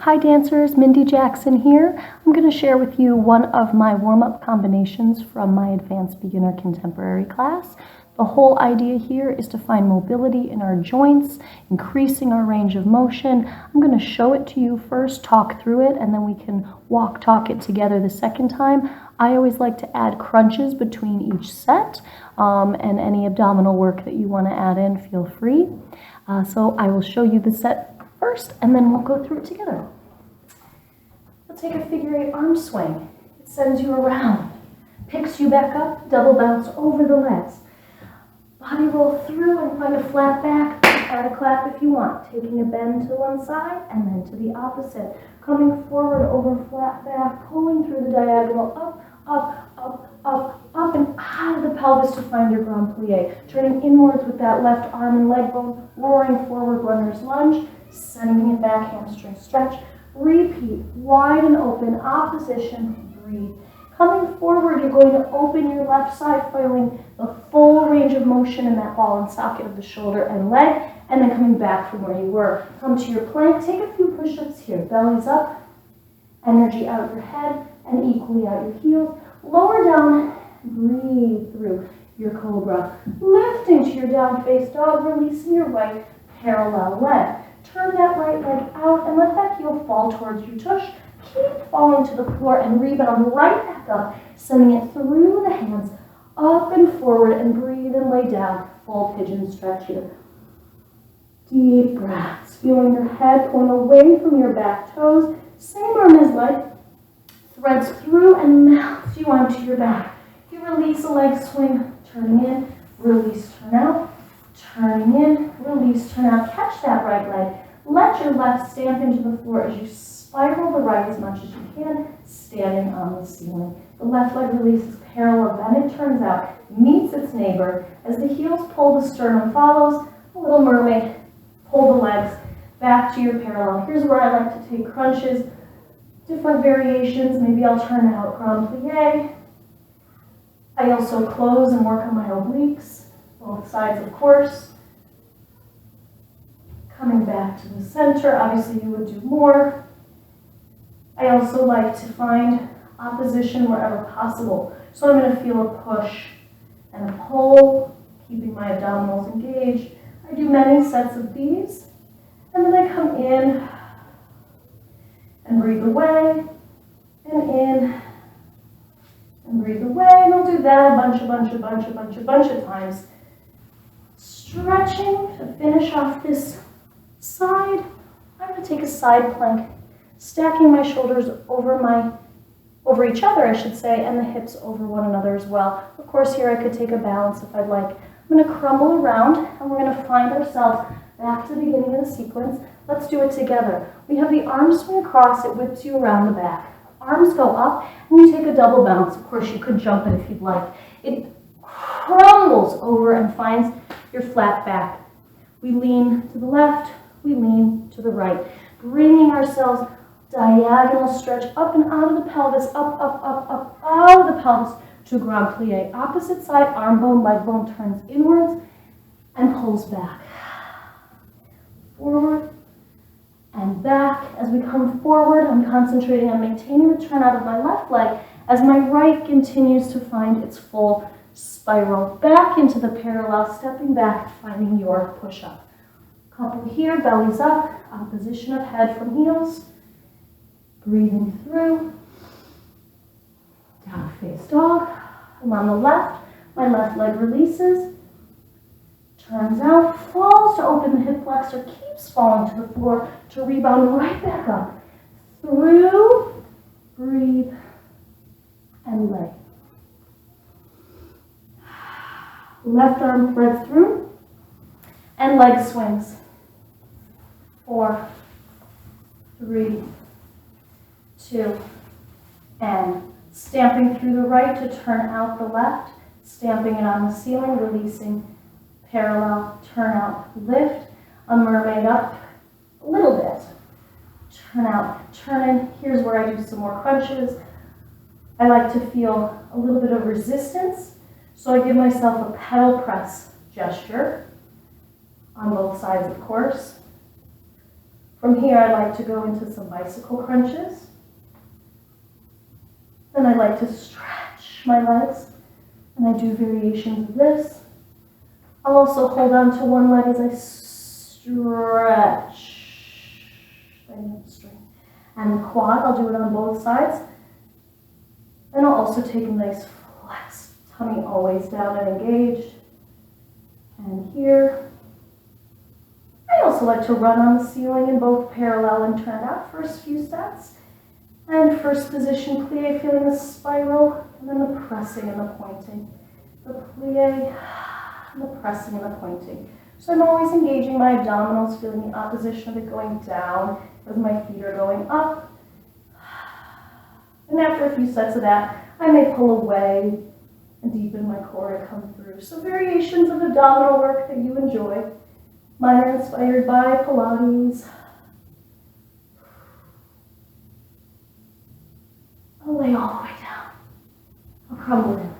Hi dancers, Mindy Jackson here. I'm going to share with you one of my warm-up combinations from my Advanced Beginner Contemporary class. The whole idea here is to find mobility in our joints, increasing our range of motion. I'm going to show it to you first, talk through it, and then we can talk it together the second time. I always like to add crunches between each set, and any abdominal work that you want to add in, feel free. So I will show you the set first, and then we'll go through it together. We'll take a figure 8 arm swing. It sends you around, picks you back up, double bounce over the legs. Body roll through and find a flat back. Add a clap if you want. Taking a bend to one side and then to the opposite. Coming forward over flat back, pulling through the diagonal, up, up, up, up, up, and out of the pelvis to find your grand plie. Turning inwards with that left arm and leg bone, roaring forward, runner's lunge, sending it back, hamstring stretch. Repeat, wide and open, opposition, breathe. Coming forward, you're going to open your left side, feeling the full range of motion in that ball and socket of the shoulder and leg, and then coming back from where you were. Come to your plank, take a few push-ups here. Belly's up, energy out your head, and equally out your heels. Lower down, breathe through your cobra. Lifting to your down face dog, releasing your right parallel leg. Turn that right leg out and let that heel fall towards your tush. Keep falling to the floor and rebound right back up, sending it through the hands, up and forward, and breathe and lay down. Full pigeon stretch here. Deep breaths, feeling your head point away from your back toes. Same arm as leg. Threads through and melts you onto your back. You release a leg swing, turning in, release, turn out. Turning in, release, turn out. Catch that right leg. Let your left stamp into the floor as you spiral the right as much as you can, standing on the ceiling. The left leg releases parallel, then it turns out, meets its neighbor. As the heels pull, the sternum follows. A little mermaid. Pull the legs back to your parallel. Here's where I like to take crunches, different variations. Maybe I'll turn out grand plie. I also close and work on my obliques, both sides, of course. Coming back to the center, obviously you would do more. I also like to find opposition wherever possible. So I'm going to feel a push and a pull, keeping my abdominals engaged. I do many sets of these, and then I come in and breathe away, and in, and breathe away, and I'll do that a bunch of times. Stretching to finish off this side. I'm going to take a side plank, stacking my shoulders over each other, I should say, and the hips over one another as well. Of course, here I could take a balance if I'd like. I'm going to crumble around, and we're going to find ourselves back to the beginning of the sequence. Let's do it together. We have the arm swing across. It whips you around the back. Arms go up, and you take a double bounce. Of course, you could jump it if you'd like. It crumbles over and finds your flat back. We lean to the left, we lean to the right, bringing ourselves diagonal stretch up and out of the pelvis, up, out of the pelvis to grand plie. Opposite side, arm bone, leg bone turns inwards and pulls back. Forward and back. As we come forward, I'm concentrating on maintaining the turn out of my left leg as my right continues to find its full spiral back into the parallel, stepping back, finding your push-up. Couple here, belly's up, opposition of head from heels. Breathing through. Down face dog. I'm on the left. My left leg releases. Turns out, falls to open the hip flexor, keeps falling to the floor to rebound right back up. Through, breathe, and lay. Left arm threads through, and leg swings. 4, 3, 2, and stamping through the right to turn out the left, stamping it on the ceiling, releasing parallel, turn out, lift, a mermaid up a little bit, turn out, turn in. Here's where I do some more crunches. I like to feel a little bit of resistance, so I give myself a pedal press gesture on both sides, of course. From here, I like to go into some bicycle crunches. Then I like to stretch my legs, and I do variations of this. I'll also hold on to one leg as I stretch the hamstring. And the quad, I'll do it on both sides. And I'll also take a nice flex, tummy always down and engaged. And here. I also like to run on the ceiling in both parallel and turned out first few sets. And first position plie, feeling the spiral, and then the pressing and the pointing. The plie, and the pressing and the pointing. So I'm always engaging my abdominals, feeling the opposition of it going down as my feet are going up. And after a few sets of that, I may pull away and deepen my core to come through. So variations of abdominal work that you enjoy. Mine are inspired by Pilates. I'll lay all the way down. I'll crumble in.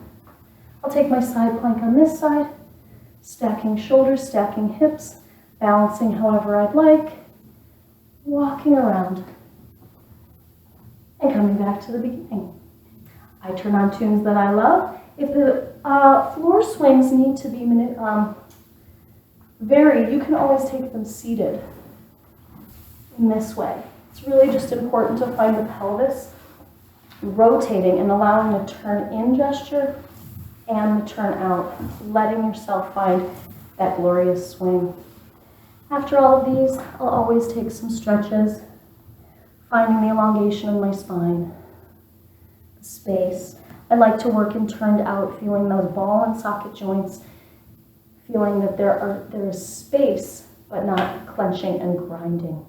I'll take my side plank on this side, stacking shoulders, stacking hips, balancing however I'd like, walking around, and coming back to the beginning. I turn on tunes that I love. If the floor swings need to be varied, you can always take them seated in this way. It's really just important to find the pelvis rotating and allowing the turn in gesture and the turn out, letting yourself find that glorious swing. After all of these, I'll always take some stretches, finding the elongation of my spine, the space. I like to work in turned out, feeling those ball and socket joints, feeling that there is space, but not clenching and grinding.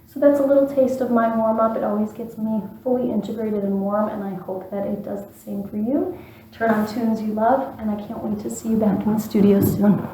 So that's a little taste of my warm-up. It always gets me fully integrated and warm, and I hope that it does the same for you. Turn on tunes you love, and I can't wait to see you back in the studio soon.